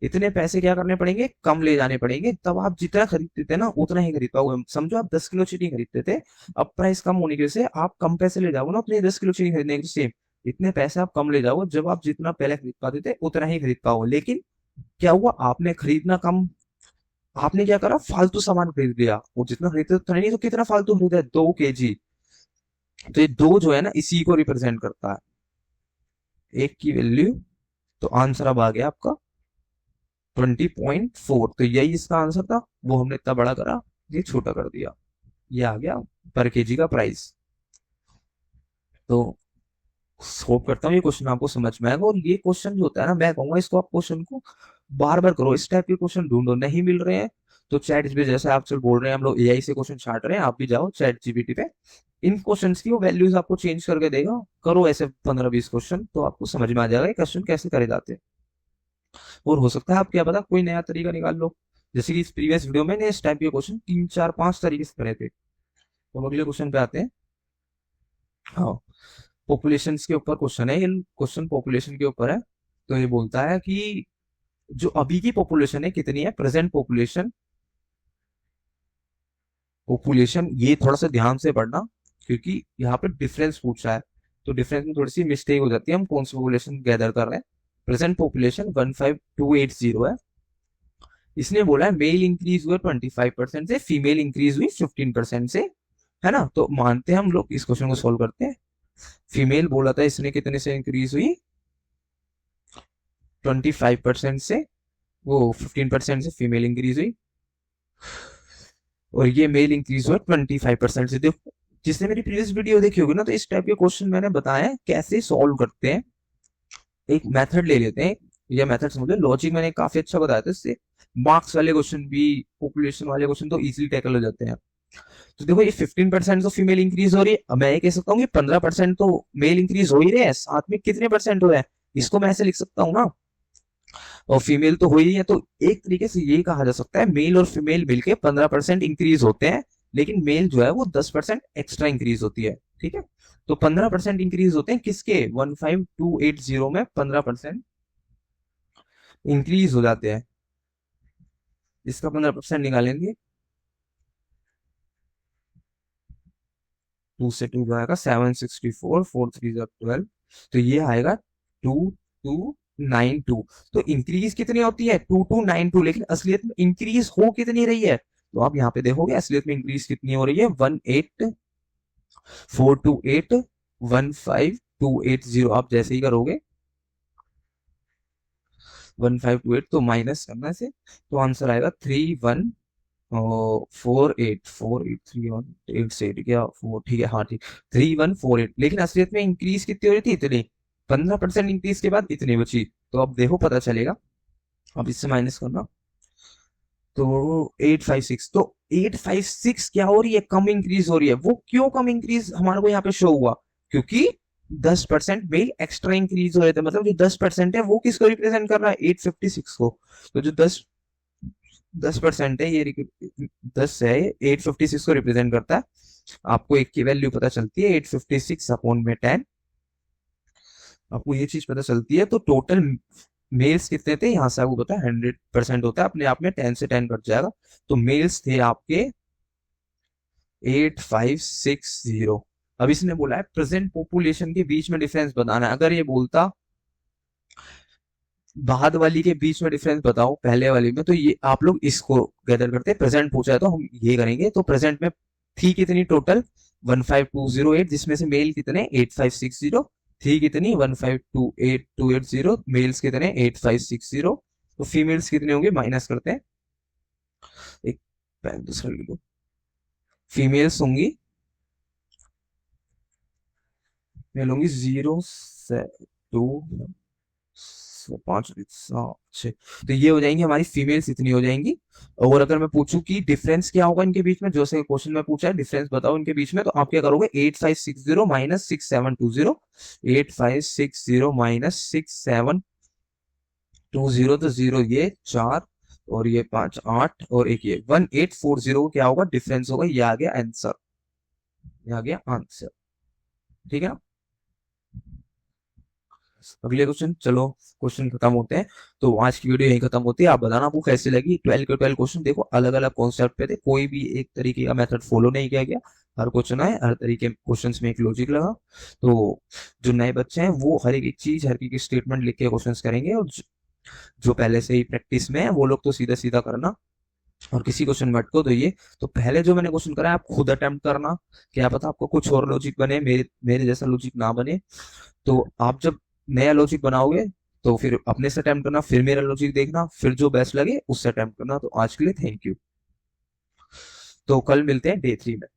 A: इतने पैसे क्या करने पड़ेंगे, कम ले जाने पड़ेंगे, तब आप जितना खरीदते थे ना उतना ही खरीद पाओगे। समझो आप 10 किलो चीनी खरीदते थे, अब प्राइस कम होने की वजह से आप कम पैसे ले जाओगे ना, उतने 10 किलो चीनी खरीदने के सेम इतने पैसे आप कम ले जाओगे, जब आप जितना पहले खरीद पाते थे उतना ही खरीद पाओगे। लेकिन क्या हुआ, आपने खरीदना कम, आपने क्या करा, फालतू सामान खरीद लिया, वो जितना खरीदते थे उतना नहीं, तो कितना फालतू खरीदा है, 2 kg। तो ये दो जो है ना इसी को रिप्रेजेंट करता है, एक की वैल्यू। तो आंसर अब आ गया आपका 20.4। तो यही इसका आंसर था, वो हमने इतना बड़ा करा, ये छोटा कर दिया, ये आ गया पर केजी का प्राइस। तो होप करता हूँ ये क्वेश्चन आपको समझ में आएगा। और ये क्वेश्चन जो होता है ना, मैं कहूंगा इसको आप क्वेश्चन को बार बार करो, इस टाइप के क्वेश्चन ढूंढो, नहीं मिल रहे हैं तो चैट जीपीटी, जैसे आप चल बोल रहे हैं हम लोग एआई से क्वेश्चन छाट रहे हैं, आप भी जाओ चैट जीपीटी पे, इन क्वेश्चंस की वो वैल्यूज आपको चेंज करके देगा, करो ऐसे 15 20 क्वेश्चन, तो आपको समझ में आ जाएगा क्वेश्चन कैसे करे जाते हैं। और हो सकता है आप क्या पता कोई नया तरीका निकाल लो, जैसे कि इस प्रीवियस वीडियो में ने इस टाइप के क्वेश्चन 3 4 5 तरीके से करे थे। तो हम अगले क्वेश्चन पे आते हैं। हाँ, पॉपुलेशन के ऊपर क्वेश्चन है, ये क्वेश्चन पॉपुलेशन के ऊपर है। तो ये बोलता है कि जो अभी की पॉपुलेशन है कितनी है, प्रेजेंट पॉपुलेशन, पॉपुलेशन ये थोड़ा सा ध्यान से पढ़ना, क्योंकि यहाँ पे डिफरेंस पूछ रहा है, तो डिफरेंस में थोड़ी सी मिस्टेक हो जाती है, हम कौन सी पॉपुलेशन गैदर कर रहे हैं। प्रेजेंट पॉपुलेशन 15280 है। इसने बोला है मेल इंक्रीज हुआ 25% से, फीमेल इंक्रीज हुई 15% से, है ना। तो मानते हैं हम लोग, इस क्वेश्चन को सोल्व करते हैं। फीमेल बोला था इसने कितने से इंक्रीज हुई, 25% से, वो 15% से फीमेल इंक्रीज हुई, और ये मेल इंक्रीज हुआ 25% से। देखो जिसने मेरी प्रीवियस वीडियो देखी होगी ना, तो इस टाइप के क्वेश्चन मैंने बताया है कैसे सॉल्व करते हैं। एक मेथड ले लेते हैं, ये मेथड समझो, लॉजिक मैंने काफी अच्छा बताया था, इससे मार्क्स वाले क्वेश्चन भी, पॉपुलेशन वाले क्वेश्चन तो इजीली टैकल हो जाते हैं। तो देखो ये 15% तो फीमेल इंक्रीज हो रही है, अब मैं ये कह सकता हूँ कि 15% तो मेल इंक्रीज हो ही रहे हैं, साथ में कितने परसेंट हो रहे हैं, इसको मैं ऐसे लिख सकता हूँ ना, और फीमेल तो हो ही है। तो एक तरीके से ये कहा जा सकता है मेल और फीमेल मिलके 15% इंक्रीज होते हैं, लेकिन मेल जो है वो 10% एक्स्ट्रा इंक्रीज होती है, ठीक है। तो 15% इंक्रीज होते हैं किसके, 15280 में 15% इंक्रीज हो जाते हैं। इसका 15% निकालेंगे, 2 से 2 जाएगा 764, 4 3 12, तो ये आएगा 2292। तो इंक्रीज कितनी होती है, 2292, लेकिन असलियत में इंक्रीज हो कितनी रही है, तो आप यहाँ पे देखोगे असलियत में इंक्रीज कितनी हो रही है, 18428 15280। आप जैसे ही करोगे 1528 तो माइनस करना से, तो आंसर आएगा 3148 क्या 4, ठीक है, हाँ ठीक, 3148। लेकिन असलियत में इंक्रीज कितनी हो रही थी, इतनी, 15% इंक्रीज के बाद इतनी बची। तो अब देखो पता चलेगा, अब इससे माइनस करना, तो 856, तो 856 क्या हो रही है, कम इंक्रीज हो रही है। वो क्यों कम इंक्रीज हमारे को यहाँ पे शो हुआ, क्योंकि 10% मेल एक्स्ट्रा इंक्रीज हो रहे थे, मतलब जो 10% है वो किसको रिप्रेजेंट कर रहा है, 856 को। तो जो 10% है ये 10 है, 856 को रिप्रेजेंट करता है। आपको एक की वैल्यू पता चलती है 856 अपॉन में 10, आपको ये चीज पता चलती है। तो टोटल मेल्स कितने थे, यहाँ से आपको पता है 100% होता है, अपने आप में 10 से 10 कट जाएगा। तो मेल्स थे आपके 8560। अब इसने बोला है प्रेजेंट पॉपुलेशन के बीच में डिफरेंस बताना है। अगर ये बोलता बाद वाली के बीच में डिफरेंस बताओ पहले वाली में, तो ये आप लोग इसको गैदर करते हैं। प्रेजेंट पूछा है तो हम ये करेंगे। तो प्रेजेंट में थी कितनी टोटल, 15208, जिसमें से मेल कितने 8560, थी कितनी 1528280, मेल्स कितने 8560, तो फीमेल्स कितने होंगे, माइनस करते हैं, एक पेन दूसरा ले लो। फीमेल्स होंगी, मेल होंगी 0 से 2 5 7 6, तो ये हो जाएंगी हमारी फीमेल्स, इतनी हो जाएंगी। और अगर मैं पूछूं कि डिफरेंस क्या होगा इनके बीच में, जो से क्वेश्चन में पूछा है डिफरेंस बताओ इनके बीच में, तो आप क्या करोगे, 8560 माइनस 6720, 8560 माइनस 6720, तो 0 ये 4 और ये 5 8 और एक ये 1840, क्या होगा डिफरेंस होगा, ये आ गया आंसर, ये आ गया आंसर, ठीक है ना। अगले क्वेश्चन, चलो क्वेश्चन खत्म होते हैं। तो आज की वीडियो यही खत्म होती है। आप बताना आपको कैसी लगी। 12 के 12 क्वेश्चन देखो, अलग अलग कॉन्सेप्ट पे थे, कोई भी एक तरीके का मेथड फॉलो नहीं किया गया। हर क्वेश्चन आए, हर तरीके क्वेश्चंस में एक लॉजिक लगा। तो जो नए बच्चे हैं वो हर एक चीज, हर एक स्टेटमेंट लिख के क्वेश्चंस करेंगे, और जो पहले से ही प्रैक्टिस में है वो लोग तो सीधा सीधा करना, और किसी क्वेश्चन में अटको तो ये। तो पहले जो मैंने क्वेश्चन करा है आप खुद अटेम्प्ट करना, क्या पता आपको कुछ और लॉजिक बने, मेरे मेरे जैसा लॉजिक ना बने। तो आप जब नया लॉजिक बनाओगे तो फिर अपने से अटेम्प्ट करना, फिर मेरा लॉजिक देखना, फिर जो बेस्ट लगे उससे अटेम्प्ट करना। तो आज के लिए थैंक यू। तो कल मिलते हैं डे 3 में।